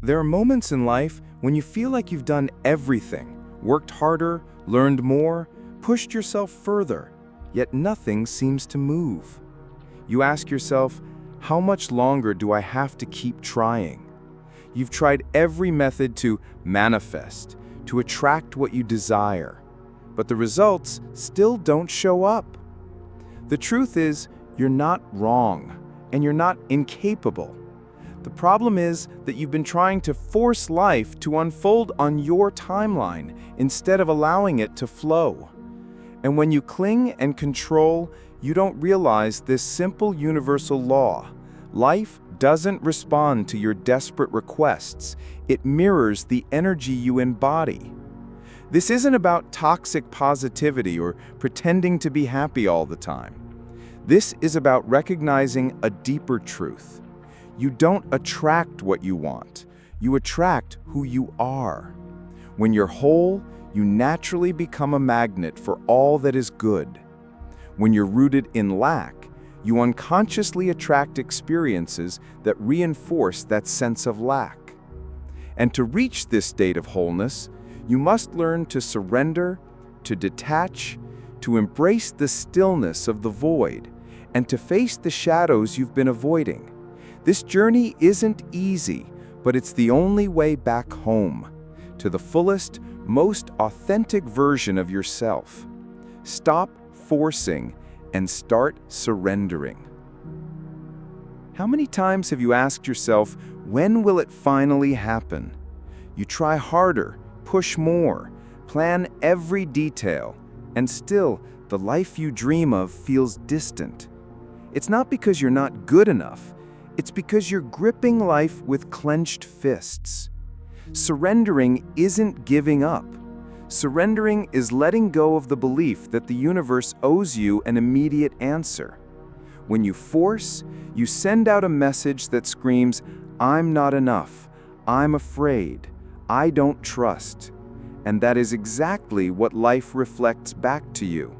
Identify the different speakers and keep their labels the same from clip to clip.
Speaker 1: There are moments in life when you feel like you've done everything, worked harder, learned more, pushed yourself further, yet nothing seems to move. You ask yourself, how much longer do I have to keep trying? You've tried every method to manifest, to attract what you desire, but the results still don't show up. The truth is, you're not wrong, and you're not incapable. The problem is that you've been trying to force life to unfold on your timeline instead of allowing it to flow. And when you cling and control, you don't realize this simple universal law. Life doesn't respond to your desperate requests. It mirrors the energy you embody. This isn't about toxic positivity or pretending to be happy all the time. This is about recognizing a deeper truth. You don't attract what you want. You attract who you are. When you're whole, you naturally become a magnet for all that is good. When you're rooted in lack, you unconsciously attract experiences that reinforce that sense of lack. And to reach this state of wholeness, you must learn to surrender, to detach, to embrace the stillness of the void, and to face the shadows you've been avoiding. This journey isn't easy, but it's the only way back home, to the fullest, most authentic version of yourself. Stop forcing and start surrendering. How many times have you asked yourself, when will it finally happen? You try harder, push more, plan every detail, and still, the life you dream of feels distant. It's not because you're not good enough. It's because you're gripping life with clenched fists. Surrendering isn't giving up. Surrendering is letting go of the belief that the universe owes you an immediate answer. When you force, you send out a message that screams, "I'm not enough, I'm afraid, I don't trust." And that is exactly what life reflects back to you.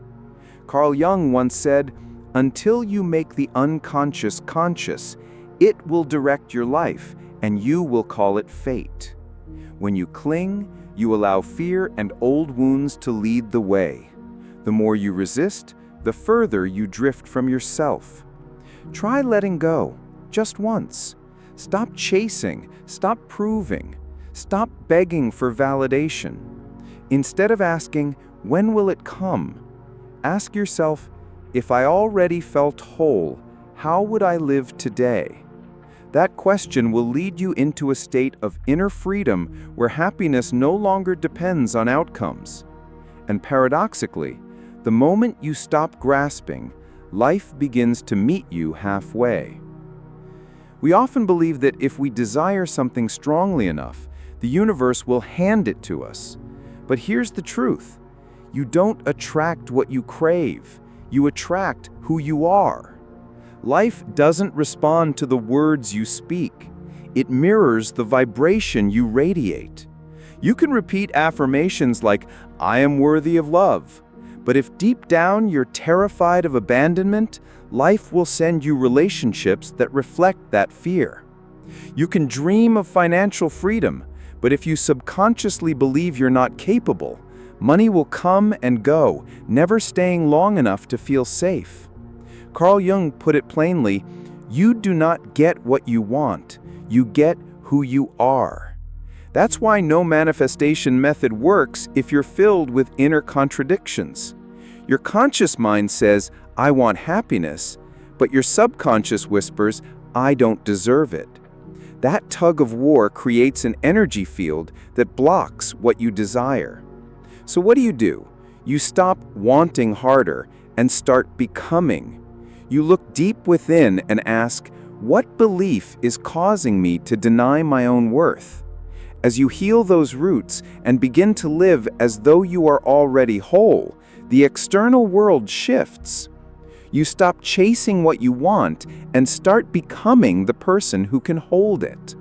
Speaker 1: Carl Jung once said, "Until you make the unconscious conscious, it will direct your life, and you will call it fate." When you cling, you allow fear and old wounds to lead the way. The more you resist, the further you drift from yourself. Try letting go, just once. Stop chasing, stop proving, stop begging for validation. Instead of asking, "When will it come?" ask yourself, "If I already felt whole, how would I live today?" That question will lead you into a state of inner freedom where happiness no longer depends on outcomes. And paradoxically, the moment you stop grasping, life begins to meet you halfway. We often believe that if we desire something strongly enough, the universe will hand it to us. But here's the truth. You don't attract what you crave. You attract who you are. Life doesn't respond to the words you speak. It mirrors the vibration you radiate. You can repeat affirmations like, "I am worthy of love," but if deep down you're terrified of abandonment, life will send you relationships that reflect that fear. You can dream of financial freedom, but if you subconsciously believe you're not capable, money will come and go, never staying long enough to feel safe. Carl Jung put it plainly, "You do not get what you want, you get who you are." That's why no manifestation method works if you're filled with inner contradictions. Your conscious mind says, "I want happiness," but your subconscious whispers, "I don't deserve it." That tug of war creates an energy field that blocks what you desire. So what do? You stop wanting harder and start becoming. You look deep within and ask, what belief is causing me to deny my own worth? As you heal those roots and begin to live as though you are already whole, the external world shifts. You stop chasing what you want and start becoming the person who can hold it.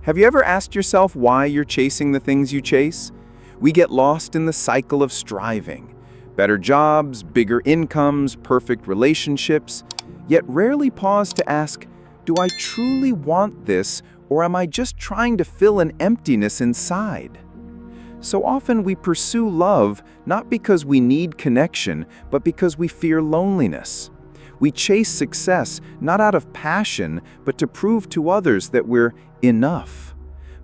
Speaker 1: Have you ever asked yourself why you're chasing the things you chase? We get lost in the cycle of striving. Better jobs, bigger incomes, perfect relationships, yet rarely pause to ask, do I truly want this, Or am I just trying to fill an emptiness inside? So often we pursue love not because we need connection, but because we fear loneliness. We chase success not out of passion, but to prove to others that we're enough.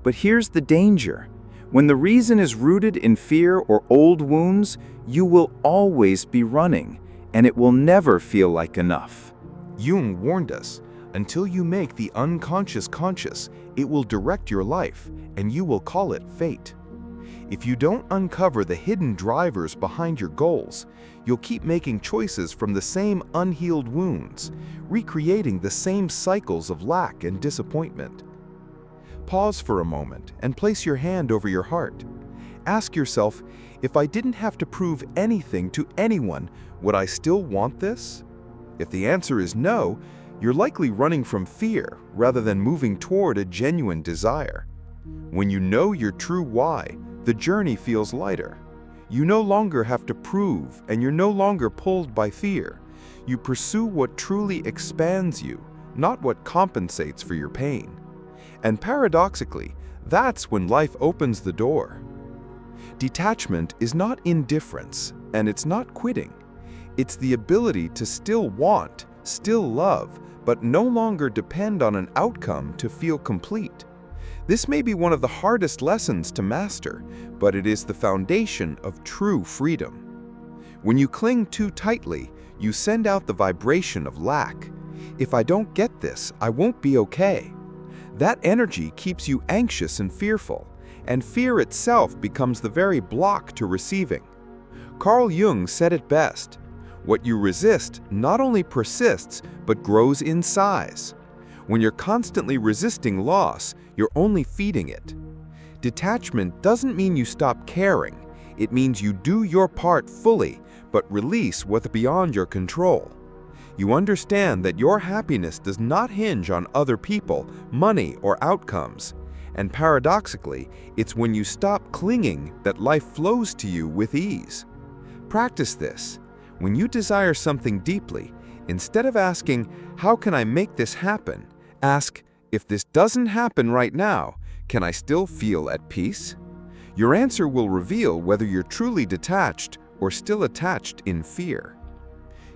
Speaker 1: But here's the danger. When the reason is rooted in fear or old wounds, you will always be running, and it will never feel like enough.
Speaker 2: Jung warned us, until you make the unconscious conscious, it will direct your life, and you will call it fate. If you don't uncover the hidden drivers behind your goals, you'll keep making choices from the same unhealed wounds, recreating the same cycles of lack and disappointment. Pause for a moment and place your hand over your heart. Ask yourself, if I didn't have to prove anything to anyone, would I still want this? If the answer is no, you're likely running from fear rather than moving toward a genuine desire. When you know your true why, the journey feels lighter. You no longer have to prove, and you're no longer pulled by fear. You pursue what truly expands you, not what compensates for your pain. And paradoxically, that's when life opens the door. Detachment is not indifference, and it's not quitting. It's the ability to still want, still love, but no longer depend on an outcome to feel complete. This may be one of the hardest lessons to master, but it is the foundation of true freedom. When you cling too tightly, you send out the vibration of lack. If I don't get this, I won't be okay. That energy keeps you anxious and fearful, and fear itself becomes the very block to receiving. Carl Jung said it best, "What you resist not only persists, but grows in size." When you're constantly resisting loss, you're only feeding it. Detachment doesn't mean you stop caring. It means you do your part fully, but release what's beyond your control. You understand that your happiness does not hinge on other people, money, or outcomes. And paradoxically, it's when you stop clinging that life flows to you with ease. Practice this. When you desire something deeply, instead of asking, "How can I make this happen?" ask, "If this doesn't happen right now, can I still feel at peace?" Your answer will reveal whether you're truly detached or still attached in fear.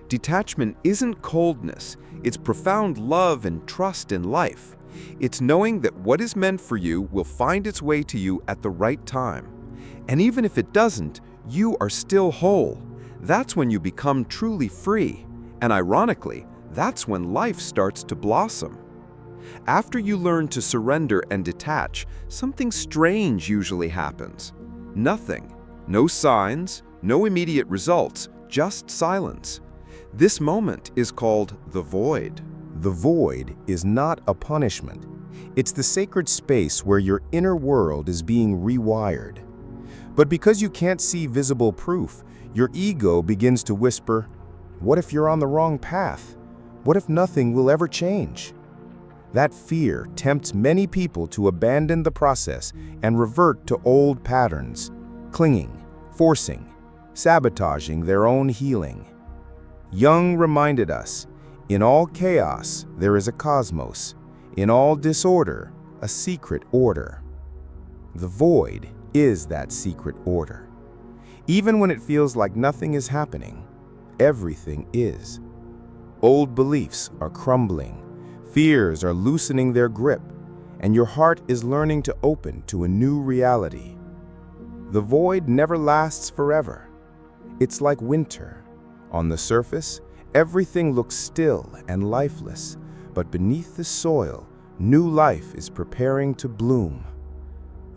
Speaker 2: Detachment isn't coldness, it's profound love and trust in life. It's knowing that what is meant for you will find its way to you at the right time. And even if it doesn't, you are still whole. That's when you become truly free. And ironically, that's when life starts to blossom. After you learn to surrender and detach, something strange usually happens. Nothing. No signs, no immediate results, just silence. This moment is called the void.
Speaker 3: The void is not a punishment. It's the sacred space where your inner world is being rewired. But because you can't see visible proof, your ego begins to whisper, "What if you're on the wrong path? What if nothing will ever change?" That fear tempts many people to abandon the process and revert to old patterns, clinging, forcing, sabotaging their own healing. Jung reminded us, in all chaos there is a cosmos, in all disorder a secret order. The void is that secret order. Even when it feels like nothing is happening, everything is. Old beliefs are crumbling, fears are loosening their grip, and your heart is learning to open to a new reality. The void never lasts forever. It's like winter. On the surface, everything looks still and lifeless, but beneath the soil, new life is preparing to bloom.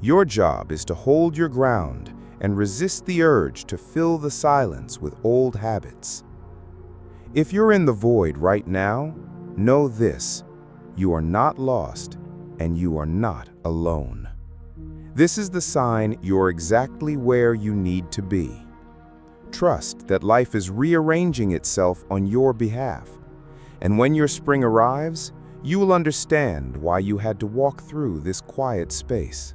Speaker 3: Your job is to hold your ground and resist the urge to fill the silence with old habits. If you're in the void right now, know this: you are not lost and you are not alone. This is the sign you're exactly where you need to be. Trust that life is rearranging itself on your behalf, and when your spring arrives, you will understand why you had to walk through this quiet space.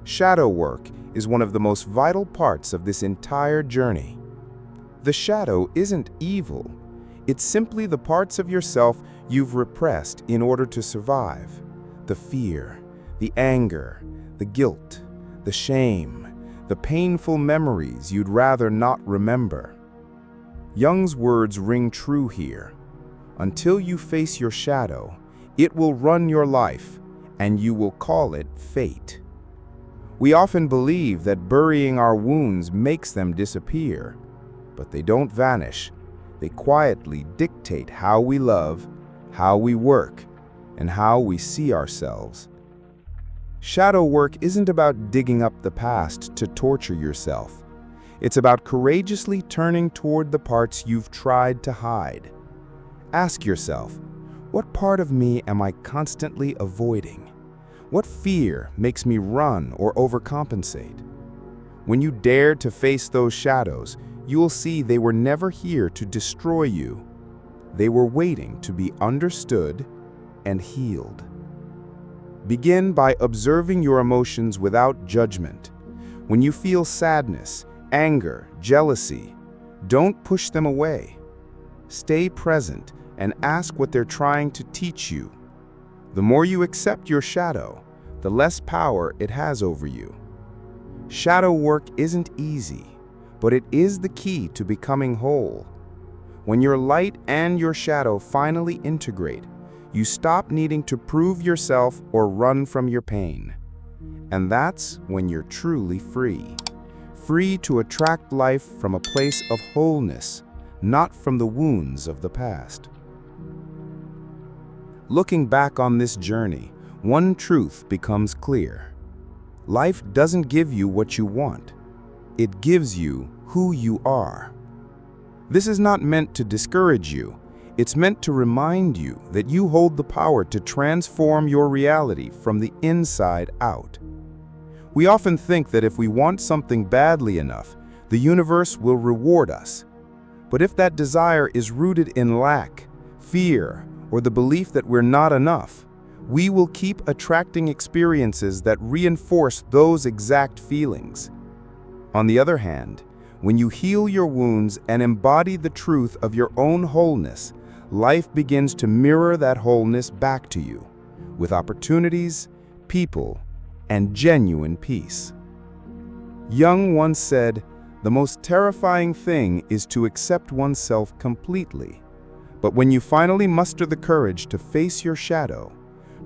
Speaker 3: Shadow work is one of the most vital parts of this entire journey. The shadow isn't evil. It's simply the parts of yourself you've repressed in order to survive. The fear, the anger, the guilt, the shame, the painful memories you'd rather not remember. Jung's words ring true here. Until you face your shadow, it will run your life, and you will call it fate. We often believe that burying our wounds makes them disappear, but they don't vanish. They quietly dictate how we love, how we work, and how we see ourselves. Shadow work isn't about digging up the past to torture yourself. It's about courageously turning toward the parts you've tried to hide. Ask yourself, what part of me am I constantly avoiding? What fear makes me run or overcompensate? When you dare to face those shadows, you will see they were never here to destroy you. They were waiting to be understood and healed. Begin by observing your emotions without judgment. When you feel sadness, anger, jealousy, don't push them away. Stay present and ask what they're trying to teach you. The more you accept your shadow, the less power it has over you. Shadow work isn't easy, but it is the key to becoming whole. When your light and your shadow finally integrate, you stop needing to prove yourself or run from your pain. And that's when you're truly free. Free to attract life from a place of wholeness, not from the wounds of the past. Looking back on this journey, one truth becomes clear. Life doesn't give you what you want. It gives you who you are. This is not meant to discourage you. It's meant to remind you that you hold the power to transform your reality from the inside out. We often think that if we want something badly enough, the universe will reward us. But if that desire is rooted in lack, fear, or the belief that we're not enough, we will keep attracting experiences that reinforce those exact feelings. On the other hand, when you heal your wounds and embody the truth of your own wholeness, life begins to mirror that wholeness back to you, with opportunities, people, and genuine peace. Jung once said, "The most terrifying thing is to accept oneself completely. But when you finally muster the courage to face your shadow,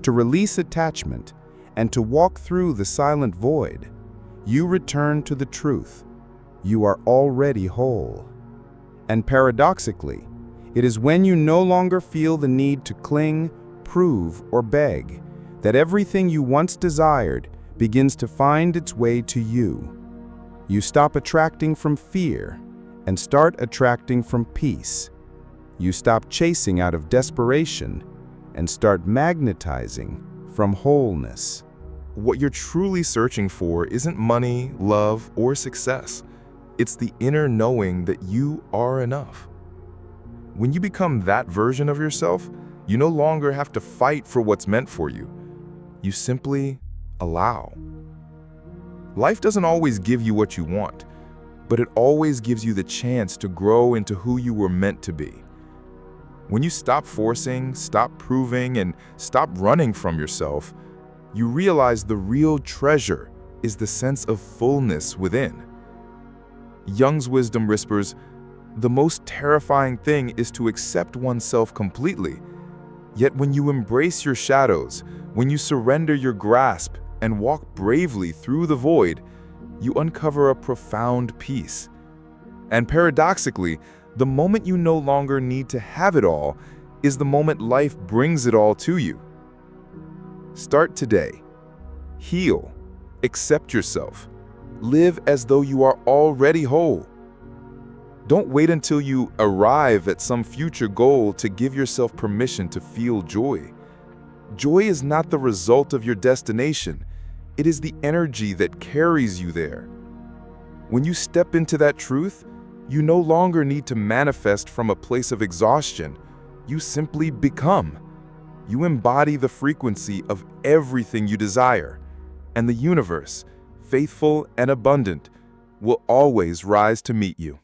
Speaker 3: to release attachment, and to walk through the silent void, you return to the truth. You are already whole." And paradoxically, it is when you no longer feel the need to cling, prove, or beg, that everything you once desired begins to find its way to you. You stop attracting from fear and start attracting from peace. You stop chasing out of desperation and start magnetizing from wholeness.
Speaker 2: What you're truly searching for isn't money, love, or success. It's the inner knowing that you are enough. When you become that version of yourself, you no longer have to fight for what's meant for you. You simply allow. Life doesn't always give you what you want, but it always gives you the chance to grow into who you were meant to be. When you stop forcing, stop proving, and stop running from yourself, you realize the real treasure is the sense of fullness within. Jung's wisdom whispers, "The most terrifying thing is to accept oneself completely. Yet when you embrace your shadows, when you surrender your grasp and walk bravely through the void, you uncover a profound peace. And paradoxically, the moment you no longer need to have it all is the moment life brings it all to you." Start today. Heal. Accept yourself. Live as though you are already whole. Don't wait until you arrive at some future goal to give yourself permission to feel joy. Joy is not the result of your destination. It is the energy that carries you there. When you step into that truth, you no longer need to manifest from a place of exhaustion. You simply become. You embody the frequency of everything you desire, and the universe, faithful and abundant, will always rise to meet you.